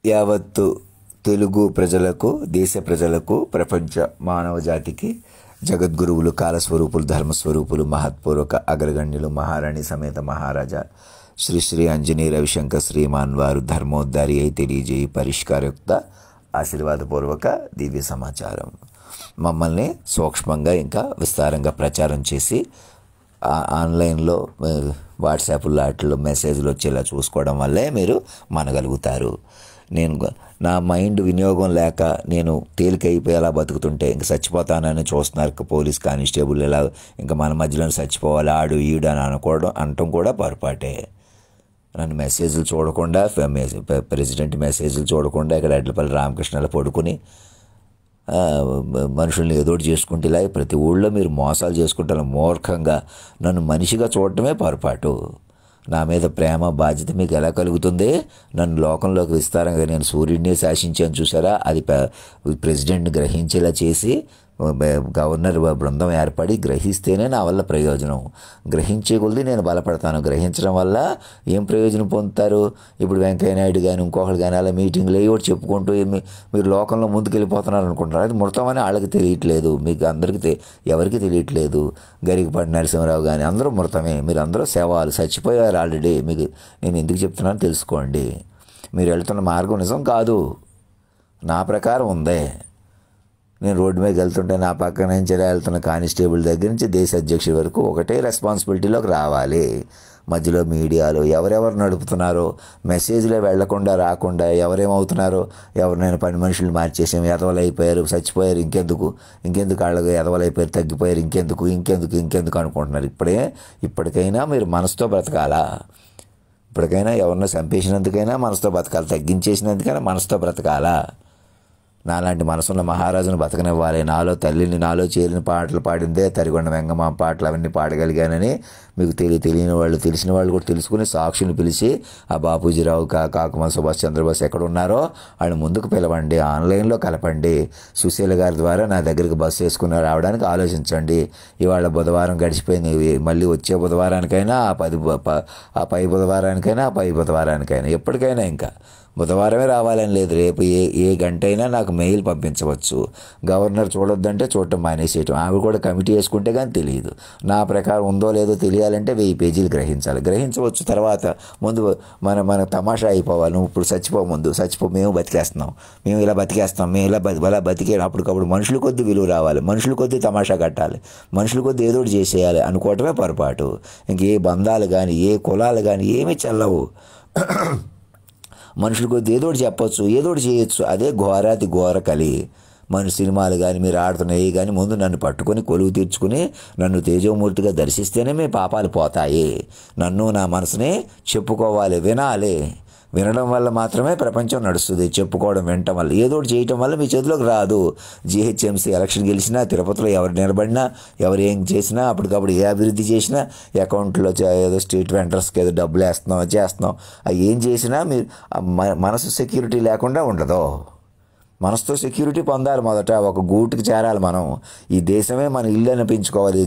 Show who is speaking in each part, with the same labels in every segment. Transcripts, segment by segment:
Speaker 1: యావత్తు తెలుగు ప్రజలకు, దేశ ప్రజలకు, ప్రపంచ మానవ జాతికి జగద్గురువులు, కాలస్వరూపులు, ధర్మస్వరూపులు, మహత్పూర్వక అగ్రగణ్యులు, మహారాణి సమేత మహారాజా శ్రీ శ్రీ అంజనీ రవిశంకర్ శ్రీమాన్ వారు ధర్మోద్ధారి అయి తెలియజేయి పరిష్కారయుక్త ఆశీర్వాదపూర్వక దివ్య సమాచారం. మమ్మల్ని సూక్ష్మంగా ఇంకా విస్తారంగా ప్రచారం చేసి ఆన్లైన్లో వాట్సాప్లో వాటిలో మెసేజ్లు వచ్చేలా చూసుకోవడం వల్లే మీరు మనగలుగుతారు. నా మైండ్ వినియోగం లేక నేను తేలికైపోయేలా బతుకుతుంటే ఇంక చచ్చిపోతానని చూస్తున్నారు పోలీస్ కానిస్టేబుల్. ఇలా ఇంకా మన మధ్యలో చచ్చిపోవాలి ఆడు ఈడు అని అనటం కూడా పొరపాటే. నన్ను మెసేజ్లు చూడకుండా, ప్రెసిడెంట్ మెసేజ్లు చూడకుండా ఇక్కడ ఎడ్లపల్లి రామకృష్ణలో పడుకుని మనుషుల్ని ఏదోటి చేసుకుంటే ఇలా ప్రతి ఊళ్ళో మీరు మోసాలు చేసుకుంటారు మూర్ఖంగా. నన్ను మనిషిగా చూడటమే పొరపాటు. నా మీద ప్రేమ బాధ్యత మీకు ఎలా కలుగుతుంది? నన్ను లోకంలోకి విస్తారంగా నేను సూర్యుడిని శాసించాను చూసారా, అది ప్రెసిడెంట్ని గ్రహించేలా చేసి గవర్నర్ బృందం ఏర్పడి గ్రహిస్తేనే నా వల్ల ప్రయోజనం. గ్రహించే కొద్దీ నేను బలపడతాను. గ్రహించడం వల్ల ఏం ప్రయోజనం పొందుతారు? ఇప్పుడు వెంకయ్యనాయుడు కానీ ఇంకొకరు కానీ అలా మీటింగ్లు ఏవోటి చెప్పుకుంటూ మీరు లోకంలో ముందుకు వెళ్ళిపోతున్నారు అనుకుంటున్నారు. అది మృతమని వాళ్ళకి తెలియట్లేదు, మీకు అందరికీ ఎవరికి తెలియట్లేదు. గరికపాటి నరసింహరావు కానీ అందరూ మృతమే. మీరు అందరూ శవాలు, చచ్చిపోయారు ఆల్రెడీ. మీకు నేను ఎందుకు చెప్తున్నానో తెలుసుకోండి. మీరు వెళ్తున్న మార్గం నిజం కాదు, నా ప్రకారం ఉందే. నేను రోడ్డు మీద వెళ్తుంటే నా పక్కన నుంచి వెళ్తున్న కానిస్టేబుల్ దగ్గర నుంచి దేశ అధ్యక్షుడి వరకు ఒకటే రెస్పాన్సిబిలిటీలోకి రావాలి. మధ్యలో మీడియాలో ఎవరెవరు నడుపుతున్నారో, మెసేజ్లో వెళ్లకుండా రాకుండా ఎవరేమవుతున్నారో, ఎవరినైనా పని మనుషులు మార్చేసాము, ఎదవలు అయిపోయారు, చచ్చిపోయారు, ఇంకెందుకు వాళ్ళకి ఎదవలు అయిపోయారు, తగ్గిపోయారు, ఇంకెందుకు అనుకుంటున్నారు. ఇప్పటికైనా మీరు మనసుతో బ్రతకాలా? ఇప్పటికైనా ఎవరినో చంపేసినందుకైనా మనసుతో బ్రతకాలి, తగ్గించేసినందుకైనా మనసుతో బ్రతకాలా? నాలాంటి మనసున్న మహారాజును బతకనివ్వాలి. నాలో తల్లిని, నాలో చేరిన పాటలు పాడిందే తరిగొండ వెంగమ్మ పాటలు అవన్నీ పాడగలిగానని మీకు తెలియని వాళ్ళు, తెలిసిన వాళ్ళు కూడా తెలుసుకుని సాక్షులు పిలిచి ఆ బాపూజీరావు, కాకుమల్ సుభాష్ చంద్రబోస్ ఎక్కడ ఉన్నారో వాళ్ళు ముందుకు పిలవండి, ఆన్లైన్లో కలపండి. సుశీల గారి ద్వారా నా దగ్గరికి బస్సు వేసుకుని రావడానికి ఆలోచించండి. ఇవాళ బుధవారం గడిచిపోయింది, మళ్ళీ వచ్చే బుధవారానికైనా, ఆ పై బుధవారానికైనా ఎప్పటికైనా ఇంకా బుధవారమే రావాలని లేదు. రేపు ఏ గంట అయినా నాకు మెయిల్ పంపించవచ్చు. గవర్నర్ చూడొద్దంటే చూడటం మానేసేయటం. ఆమె కూడా కమిటీ వేసుకుంటే కానీ తెలియదు. నా ప్రకారం ఉందో లేదో తెలియాలంటే 1000 పేజీలు గ్రహించవచ్చు. తర్వాత ముందు మన తమాషా అయిపోవాలి. నువ్వు ఇప్పుడు చచ్చిపో, మేము బతికేస్తున్నాం, మేము ఇలా బతికే అప్పటికప్పుడు మనుషుల కొద్ది విలువ రావాలి, మనుషుల కొద్ది తమాషా కట్టాలి, మనుషుల కొద్ది ఏదోటి చేసేయాలి అనుకోవటమే పొరపాటు. ఇంకే బంధాలు కానీ ఏ కులాలు కానీ ఏమీ చెల్లవు. మనుషుల కొద్ది ఏదోటి చెప్పొచ్చు, ఏదోటి చేయొచ్చు. అదే ఘోరాతి ఘోర కలి. మన సినిమాలు కానీ మీరు ఆడుతున్నాయి కానీ ముందు నన్ను పట్టుకొని కొలువు తీర్చుకుని నన్ను తేజోమూర్తిగా దర్శిస్తేనే మీ పాపాలు పోతాయి. నన్ను నా మనసునే చెప్పుకోవాలి, వినాలి. వినడం వల్ల మాత్రమే ప్రపంచం నడుస్తుంది. చెప్పుకోవడం, వినటం వల్ల, ఏదోటి చేయటం వల్ల మీ చేతిలోకి రాదు. GHMC ఎలక్షన్ గెలిచినా, తిరుపతిలో ఎవరు నిలబడినా, ఎవరు ఏం చేసినా, అప్పటికప్పుడు ఏ అభివృద్ధి చేసినా, అకౌంట్లో ఏదో స్ట్రీట్ వెండర్స్కి ఏదో డబ్బులు చేస్తున్నాం, అవి ఏం చేసినా మీరు మనసు సెక్యూరిటీ లేకుండా ఉండదు. మనసుతో సెక్యూరిటీ పొందాలి. మొదట ఒక గూటికి చేరాలి మనం. ఈ దేశమే మన ఇల్లు అనిపించుకోవాలి.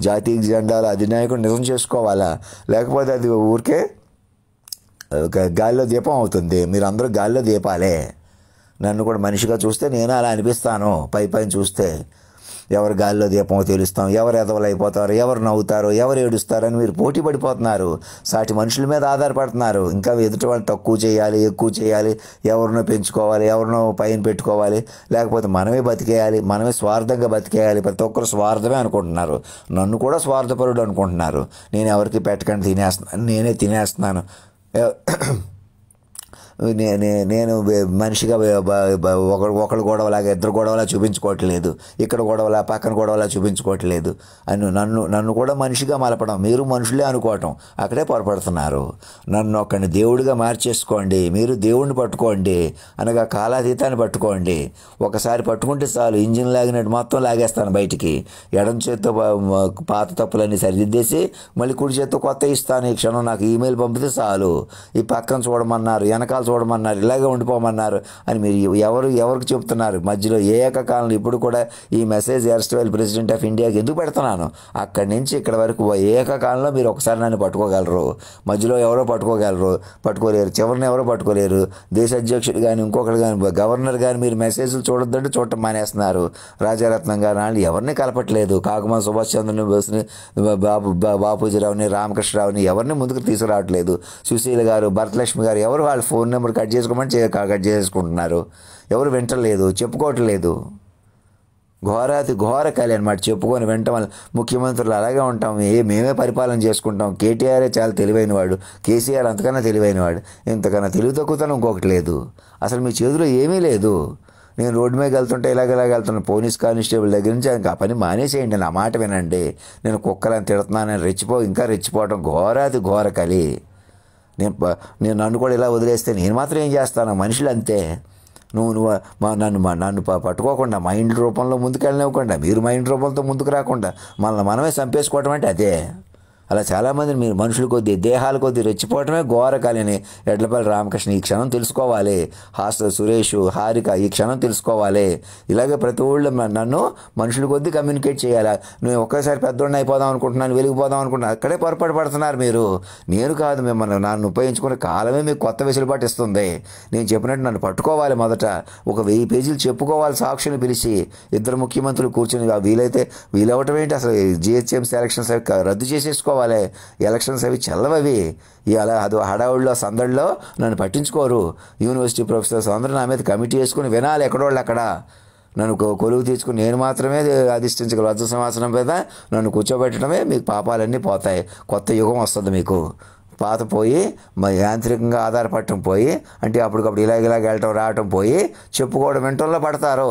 Speaker 1: జాతీయ జెండాలు అధినాయకుడు నిజం చేసుకోవాలా? లేకపోతే అది ఊరికే గాలిలో దీపం అవుతుంది. మీరు అందరూ గాలిలో దీపాలే. నన్ను కూడా మనిషిగా చూస్తే నేను అలా అనిపిస్తాను. పైన చూస్తే ఎవరు గాలిలో దీపం తెలుస్తాం, ఎవరు ఎదవలు అయిపోతారు, ఎవరు నవ్వుతారు, ఎవరు ఏడుస్తారని మీరు పోటీ పడిపోతున్నారు. సాటి మనుషుల మీద ఆధారపడుతున్నారు. ఇంకా ఎదుటి వాళ్ళు తక్కువ చేయాలి, ఎక్కువ చేయాలి, ఎవరినో పెంచుకోవాలి, ఎవరినో పైన పెట్టుకోవాలి, లేకపోతే మనమే బతికేయాలి, మనమే స్వార్థంగా బతికేయాలి. ప్రతి ఒక్కరు స్వార్థమే అనుకుంటున్నారు. నన్ను కూడా స్వార్థపరుడు అనుకుంటున్నారు. నేను ఎవరికి పెట్టకండి నేనే తినేస్తున్నాను. నేను మనిషిగా ఒకళ్ళు గొడవలాగా, ఇద్దరు గొడవలా చూపించుకోవట్లేదు, ఇక్కడ గొడవలా, పక్కన గొడవలా చూపించుకోవట్లేదు అని నన్ను కూడా మనిషిగా మలపడం, మీరు మనుషులే అనుకోవటం, అక్కడే పొరపడుతున్నారు. నన్ను ఒక్కడిని దేవుడిగా మార్చేసుకోండి, మీరు దేవుడిని పట్టుకోండి, అనగా కాలాతీతాన్ని పట్టుకోండి. ఒకసారి పట్టుకుంటే చాలు, ఇంజిన్ లాగినట్టు మొత్తం లాగేస్తాను బయటికి. ఎడం చేత్తో పాత తప్పులన్నీ సరిదిద్దేసి మళ్ళీ కుడి చేత్తో కొత్త ఇస్తాను. ఈ క్షణం నాకు ఈమెయిల్ పంపితే చాలు. ఈ పక్కన చూడమన్నారు, వెనకాల సినిమాలు చూడమన్నారు, ఇలాగే ఉండిపోమన్నారు అని మీరు ఎవరికి చెప్తున్నారు? మధ్యలో ఏకకాలంలో ఇప్పుడు కూడా ఈ మెసేజ్ ఎర్స్టైల్ ప్రెసిడెంట్ ఆఫ్ ఇండియాకి ఎందుకు పెడుతున్నాను? అక్కడి నుంచి ఇక్కడ వరకు ఏకకాలంలో మీరు ఒకసారి నన్ను పట్టుకోగలరు, మధ్యలో ఎవరో పట్టుకోలేరు, చివరిని ఎవరో పట్టుకోలేరు. దేశ అధ్యక్షుడు కానీ ఇంకొకరు కానీ గవర్నర్ కానీ మీరు మెసేజ్లు చూడొద్దంటే చూడటం మానేస్తున్నారు. రాజారత్నం గారు వాళ్ళు ఎవరిని కలపట్లేదు. కాకుమా సుభాష్ చంద్ర బోస్ని, బాపూజీరావుని, రామకృష్ణరావుని ఎవరిని ముందుకు తీసుకురావట్లేదు. సుశీల గారు, భరతలక్ష్మి గారు ఎవరు వాళ్ళ ఫోన్ నెంబర్ కట్ చేసుకోమని కట్ చేసుకుంటున్నారు. ఎవరు వింటలేదు, చెప్పుకోవట్లేదు. ఘోరాతి ఘోర కలి అనమాట. చెప్పుకొని వింటాం వల్ల ముఖ్యమంత్రులు అలాగే ఉంటాం, మేమే పరిపాలన చేసుకుంటాం. కేటీఆరే చాలా తెలివైనవాడు, కేసీఆర్ అంతకన్నా తెలివైనవాడు. ఇంతకన్నా తెలివి తక్కువతనం ఇంకొకటి లేదు. అసలు మీ చేతిలో ఏమీ లేదు. నేను రోడ్డు మీద వెళ్తుంటే ఇలాగ వెళ్తున్నాను. పోలీస్ కానిస్టేబుల్ దగ్గర నుంచి ఆ పని మానేసేయండి, నా మాట వినండి. నేను కుక్కలని తిడుతున్నానని ఇంకా రెచ్చిపోవడం ఘోరాతి ఘోర కలి. నేను నన్ను కూడా ఇలా వదిలేస్తే నేను మాత్రం ఏం చేస్తాను? మనుషులు అంతే. నువ్వు నన్ను పట్టుకోకుండా మైండ్ రూపంలో ముందుకు వెళ్ళనివ్వకుండా, మీరు మైండ్ రూపంతో ముందుకు రాకుండా మనమే చంపేసుకోవటం అంటే అదే. అలా చాలామంది మీరు మనుషుల కొద్దీ, దేహాల కొద్దీ రెచ్చిపోవటమే ఘోరకాలని ఎడ్లపల్లి రామకృష్ణ ఈ క్షణం తెలుసుకోవాలి. హాస్టల్ సురేష్, హారిక ఈ క్షణం తెలుసుకోవాలి. ఇలాగే ప్రతి ఊళ్ళో నన్ను మనుషుల కొద్దీ కమ్యూనికేట్ చేయాలి. నేను ఒకేసారి పెద్దోడిని అయిపోదాం అనుకుంటున్నాను, వెలిగిపోదాం అనుకుంటున్నాను, అక్కడే పొరపాటు పడుతున్నారు మీరు. నేను కాదు, మిమ్మల్ని నన్ను ఉపయోగించుకునే కాలమే మీకు కొత్త వెసులుబాటు ఇస్తుంది. నేను చెప్పినట్టు నన్ను పట్టుకోవాలి. మొదట ఒక 1000 పేజీలు చెప్పుకోవాలి, సాక్షులు పిలిచి. ఇద్దరు ముఖ్యమంత్రులు కూర్చొని వీలవటం ఏంటి? అసలు జిహెచ్ఎంసీ ఎలక్షన్స్ రద్దు చేసేసుకోవాలి. ఎలక్షన్స్ అవి చెల్లవవి. అలా అది హడావుడిలో సందడిలో నన్ను పట్టించుకోరు. యూనివర్సిటీ ప్రొఫెసర్స్ అందరూ నా మీద కమిటీ వేసుకుని వినాలి. ఎక్కడోళ్ళు అక్కడ నన్ను కొలువు తీసుకుని నేను మాత్రమే అధిష్ఠించగల వజ్ర సింహాసనం మీద నన్ను కూర్చోబెట్టడమే. మీకు పాపాలన్నీ పోతాయి. కొత్త యుగం వస్తుంది మీకు. పాత పోయి యాంత్రికంగా ఆధారపడటం పోయి, అంటే అప్పటికప్పుడు ఇలాగ వెళ్ళటం రావటం పోయి, చెప్పుకోవడం వింటంలో పడతారు.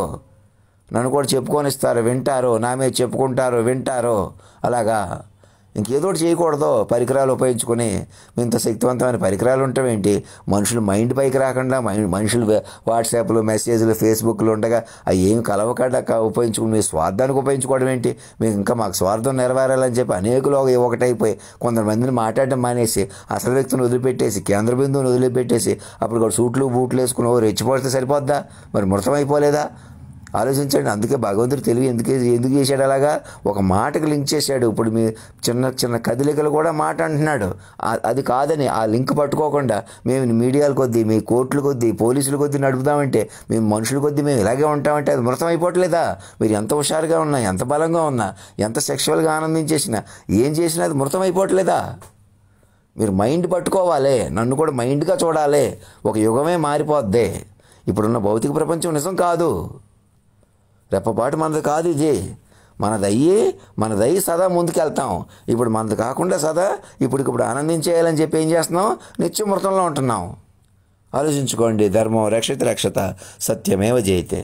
Speaker 1: నన్ను కూడా చెప్పుకొనిస్తారు, వింటారు, నా మీద చెప్పుకుంటారు, వింటారు. అలాగా ఇంకేదోటి చేయకూడదు. పరికరాలు ఉపయోగించుకొని ఇంత శక్తివంతమైన పరికరాలు ఉండటం ఏంటి? మనుషులు మైండ్ పైకి రాకుండా, మనుషులు వాట్సాప్లు, మెసేజ్లు, ఫేస్బుక్లు ఉండగా అవి ఏమి కలవకుండా ఉపయోగించుకుని మీ స్వార్థానికి ఉపయోగించుకోవడం ఏంటి? మీకు ఇంకా మాకు స్వార్థం నెరవేరాలని చెప్పి అనేకులు ఒకటైపోయి కొంతమందిని మాట్లాడడం మానేసి, అసలు వ్యక్తిని వదిలిపెట్టేసి, కేంద్ర బిందువుని వదిలిపెట్టేసి, అప్పుడు కూడా సూట్లు బూట్లు వేసుకుని రెచ్చిపోతే సరిపోద్దా? మరి మృతమైపోలేదా? ఆలోచించండి. అందుకే భగవంతుడు తెలివి ఎందుకు చేశాడు అలాగా? ఒక మాటకు లింక్ చేశాడు. ఇప్పుడు మీ చిన్న కదలికలు కూడా మాట అంటున్నాడు. అది కాదని ఆ లింక్ పట్టుకోకుండా మేము మీడియాల కొద్దీ, మీ కోర్టుల కొద్దీ, పోలీసుల కొద్దీ నడుపుతామంటే, మేము మనుషుల కొద్దీ మేము ఇలాగే ఉంటామంటే అది మృతం అయిపోవట్లేదా? మీరు ఎంత హుషారుగా ఉన్నా, ఎంత బలంగా ఉన్నా, ఎంత సెక్షువల్గా ఆనందించేసినా, ఏం చేసినా అది మృతం అయిపోవట్లేదా? మీరు మైండ్ పట్టుకోవాలి. నన్ను కూడా మైండ్గా చూడాలి. ఒక యుగమే మారిపోద్ది. ఇప్పుడున్న భౌతిక ప్రపంచం నిజం కాదు. రెప్పపాటు మనది కాదు ఇది. మనదయ్యి సదా ముందుకెళ్తాం. ఇప్పుడు మనది కాకుండా సదా ఇప్పుడు ఆనందించేయాలని చెప్పి ఏం చేస్తున్నాం? నిత్యమృతంలో ఉంటున్నాం. ఆలోచించుకోండి. ధర్మం రక్షిత రక్షత, సత్యమేవ జయతే.